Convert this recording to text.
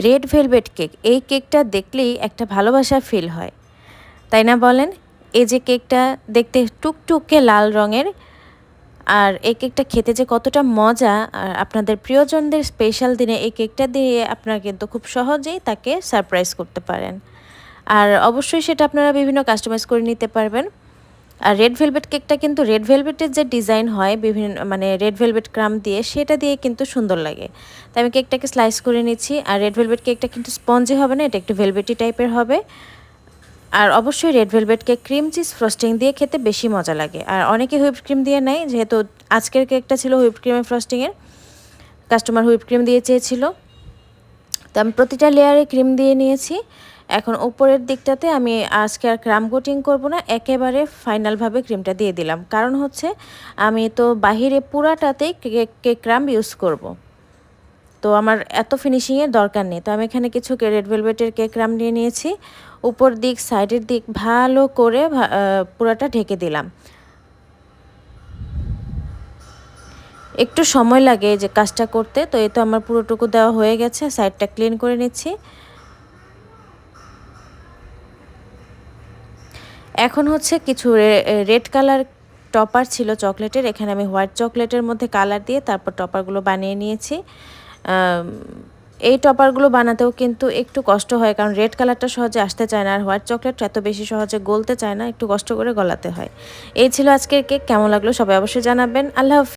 Red velvet cake, এই কেকটা দেখলেই একটা ভালোবাসা ফিল হয়, তাই না বলেন? এই যে কেকটা দেখতে টুকটুকে লাল রঙের, আর এই কেকটা খেতে যে কতটা মজা, আর আপনাদের প্রিয়জনদের স্পেশাল দিনে এই কেকটা দিয়ে আপনারা কিন্তু খুব সহজেই তাকে সারপ্রাইজ করতে পারেন। আর অবশ্যই সেটা আপনারা বিভিন্ন কাস্টমাইজ করে নিতে পারবেন। আর রেড ভেলভেট কেকটা কিন্তু রেড ভেলভেটের যে ডিজাইন হয় বিভিন্ন মানে রেড ভেলভেট ক্রাম দিয়ে, সেটা দিয়ে কিন্তু সুন্দর লাগে। তাই আমি কেকটাকে স্লাইস করে নিচ্ছি। আর রেড ভেলভেট কেকটা কিন্তু স্পঞ্জি হবে না, এটা একটু ভেলভেটি টাইপের হবে। আর অবশ্যই red velvet cake cream cheese frosting দিয়ে খেতে বেশি মজা লাগে। আর অনেকে হুইপ ক্রিম দিয়ে নেয়, যেহেতু আজকের কেকটা ছিল হুইপ ক্রিমের ফ্রস্টিংয়ের, কাস্টমার হুইপ ক্রিম দিয়ে চেয়েছিল, তো আমি প্রতিটা লেয়ারে ক্রিম দিয়ে নিয়েছি। এখন উপরের দিকটাতে আমি আজকে আর ক্রাম কোটিং করব না, একেবারে ফাইনালভাবে ক্রিমটা দিয়ে দিলাম। কারণ হচ্ছে আমি তো বাহিরে পুরাটাতেই কেক ক্রাম ইউজ করব, তো আমার এত ফিনিশিংয়ের দরকার নেই। তো আমি এখানে কিছু রেড ভেলভেটের কেক ক্রাম নিয়ে নিয়েছি, উপর দিক সাইডের দিক ভালো করে পুরাটা ঢেকে দিলাম। একটু সময় লাগে যে কাজটা করতে, তো এই তো আমার পুরোটুকু দেওয়া হয়ে গেছে। সাইডটা ক্লিন করে নিচ্ছি। এখন হচ্ছে কিছু রেড কালার টপার ছিল চকলেটের, এখানে আমি হোয়াইট চকলেটের মধ্যে কালার দিয়ে তারপর টপারগুলো বানিয়ে নিয়েছি। এই টপারগুলো বানাতেও কিন্তু একটু কষ্ট হয়, কারণ রেড কালারটা সহজে আসতে চায় না, আর হোয়াইট চকলেট এত বেশি সহজে গলতে চায় না, একটু কষ্ট করে গলাতে হয়। এই ছিল আজকের কেক। কেমন লাগলো সবাই অবশ্যই জানাবেন। আল্লাহ হাফেজ।